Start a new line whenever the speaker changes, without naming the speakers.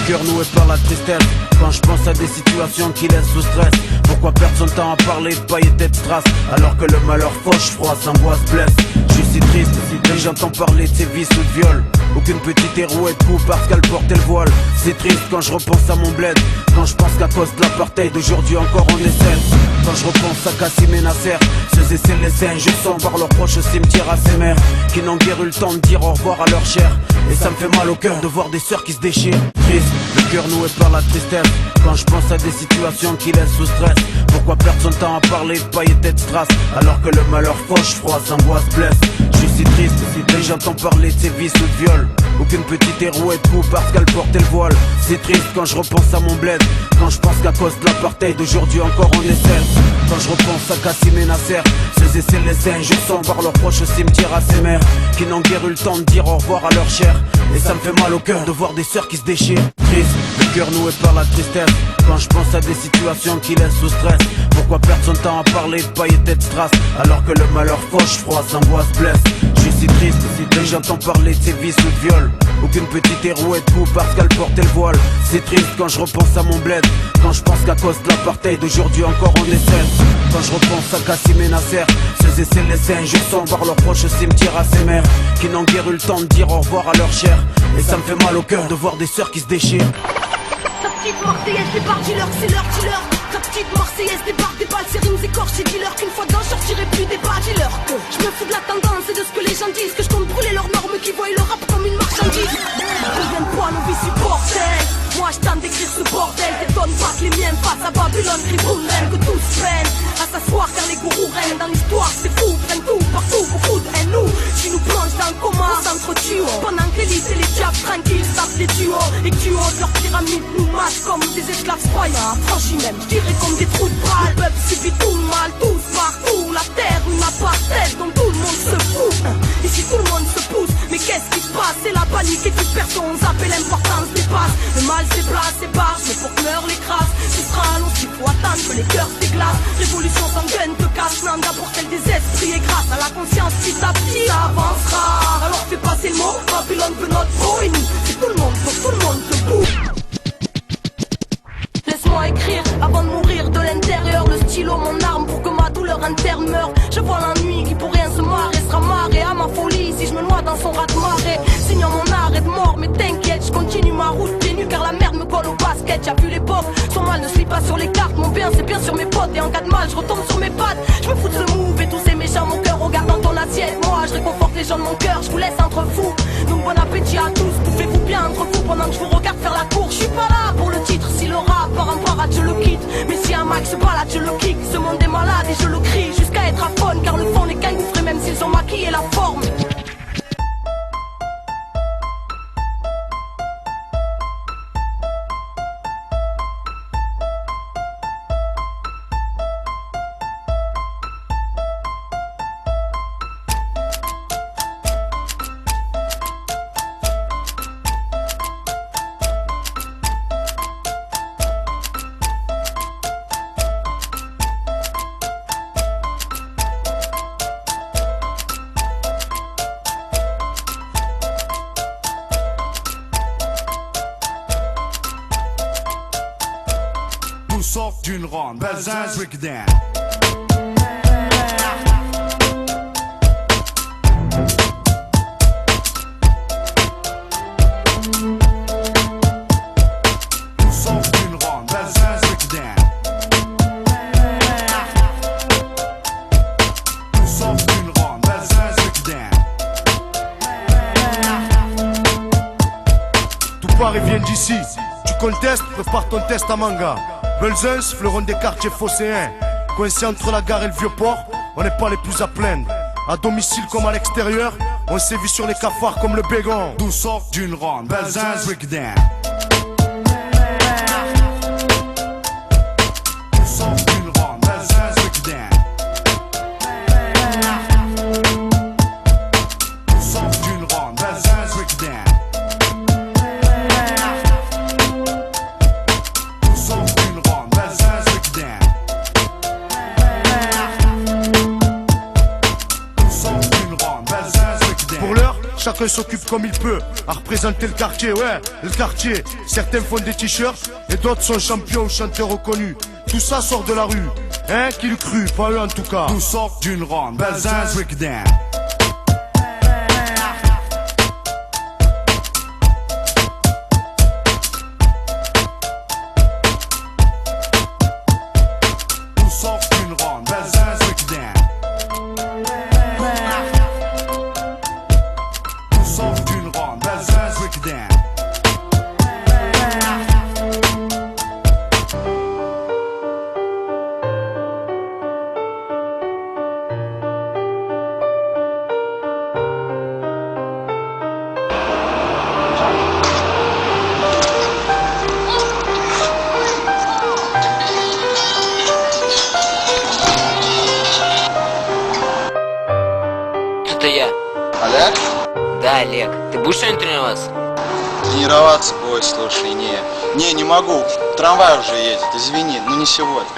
cœur noué par la tristesse. Quand je pense à des situations qui laissent sous stress, pourquoi perdre son temps à parler de paillettes et de strass, alors que le malheur fauche, froid, s'angoisse, blesse. Je suis si triste, dès que j'entends parler de ses vices ou de viol. Aucune petite héros est de coup parce qu'elle portait le voile. C'est triste quand je repense à mon bled, quand je pense qu'à cause de l'apartheid d'aujourd'hui encore on est seul. Quand je repense à Kassim et Nasser, ceux et celles les injustes par leurs proches au cimetière à ces mères qui n'ont guère eu le temps de dire au revoir à leur chair. Et ça me fait mal au cœur de voir des sœurs qui se déchirent. Triste, le cœur noué par la tristesse. Quand je pense à des situations qui laissent sous stress, pourquoi perdre son temps à parler de paillettes et de strass, alors que le malheur fauche, froid, s'angoisse, blesse. Je suis si triste, dès que j'entends parler de ses vices ou de viol. Aucune petite héros est de coup parce qu'elle portait le voile. C'est triste quand je repense à mon bled, quand je pense qu'à cause de l'apartheid d'aujourd'hui encore on est seul. Quand je repense à Kassim et Nasser, ceux et celles les injustes par leurs proches au cimetière à ces mères qui n'ont guère eu le temps de dire au revoir à leur chair. Et ça me fait mal au cœur de voir des sœurs qui se déchirent. Triste, le cœur noué par la tristesse. Quand je pense à des situations qui laissent sous stress, pourquoi perdre son temps à parler de paillettes et de strass, alors que le malheur fauche, froid, s'angoisse, blesse. Je suis si triste, dès que j'entends parler de ses vices ou de viol. Aucune petite héros est de coup parce qu'elle portait le voile. C'est triste quand je repense à mon bled, quand je pense qu'à cause de l'apartheid d'aujourd'hui encore on est seul. Quand je repense à Kassim et Nasser, ceux et celles les injustes par leurs proches au cimetière à ces mères qui n'ont guère eu le temps de dire au revoir à leur chair. Et ça me fait mal au cœur de voir des sœurs qui se déchirent.
Ta petite Marseillaise débarque, dis-leur que c'est leur dealer. Ta petite Marseillaise débarque, des balles, c'est rimes écorchées, dis-leur qu'une fois dedans, je sortirai plus des bas, dis-leur que je me fous de la tendance et de ce que les gens disent, que je compte brûler leurs normes qui voient le rap comme une marchandise. Combien de fois nos vies supportent-elles? Moi je tente d'écrire ce bordel, t'étonnes pas que les miens face à Babylone crient boum, que tous peinent à s'asseoir car les gourous règnent dans l'histoire, c'est fou, prennent tout, partout, beaucoup de haine, nous, qui nous plongent dans le coma, on s'entretue, pendant que l'élite et les diables tranquilles tapent les duos, et que tu oses leur pyramide nous massent comme des esclaves spoilants, franchis même, je dirais comme des trous de balle, le peuple subit tout le mal, tous partout, la terre, une apartheid dont tout le monde se fout, ici tout le monde se pousse, mais qu'est-ce qui se passe, c'est la panique et toute personne zappe l'importance dépasse, le mal c'est place, c'est barge, mais pour que meure les crasses, tu seras long s'il faut attendre que les cœurs se déglacent. Révolution sanguine te casse, l'un d'abord celle des esprits et grâce à la conscience petit à petit ça avancera. Alors fais passer le mot, Babylone veut notre peau et nous, c'est tout le monde, faut que tout le monde debout. Laisse-moi écrire avant de mourir de l'intérieur, le stylo mon arme pour que ma douleur interne meure. Je vois l'ennui qui pour rien se marrer sera marré à ma folie si je me noie dans son raz-de-marée. Signant mon arrêt de mort mais t'inquiète, je continue ma route pieds nus car la merde me colle au basket. Y'a vu l'époque, son mal ne se lit pas sur les cartes, mon bien c'est bien sur mes potes et en cas de mal je retombe sur mes pattes. Je me fous de ce move et tous ces méchants mon cœur regarde dans ton assiette. Moi je réconforte les gens de mon cœur, je vous laisse entre vous. Donc bon appétit à tous, bouffez-vous bien entre vous pendant que je vous regarde faire la cour. Je suis pas là pour le titre, si le rap part en parade je le quitte. Mais si un max se balade je le kick, ce monde est malade et je le crie jusqu'à être aphone. Car le fond n'est qu'un gouffre même s'ils ont maquillé la forme.
Nous sort d'une ronde, Belzins, Rickdan. Nous sort d'une ronde, Belzins, Rickdan. Nous sort d'une ronde, Belzins, Rickdan. Tout part et vient d'ici. Tu contestes, prépare ton test à manga. Belzins, fleuron des quartiers phocéens. Coincé entre la gare et le vieux port, on n'est pas les plus à plaindre. À domicile comme à l'extérieur, on sévit sur les cafards comme le bégon. D'où sort d'une ronde, Belzins, Rickdan. D'où sort d'une ronde, Belzins, Rickdan. D'où sort d'une ronde, Belzins, Rickdan. chacun s'occupe comme il peut à représenter le quartier, ouais, le quartier. Certains font des t-shirts et d'autres sont champions ou chanteurs reconnus. Tout ça sort de la rue, hein, qui le crut, pas eux en tout cas.
Tout sort d'une ronde, Belzins, Rickdown. Tout sort d'une ronde, Belzins, Rickdown. Tout sort d'une ronde, Belzins, Rickdown.
Это я.
Олег?
Да, Олег. Ты будешь сегодня тренироваться?
Тренироваться? Ой, слушай, не могу. Трамвай уже едет, извини, но не сегодня.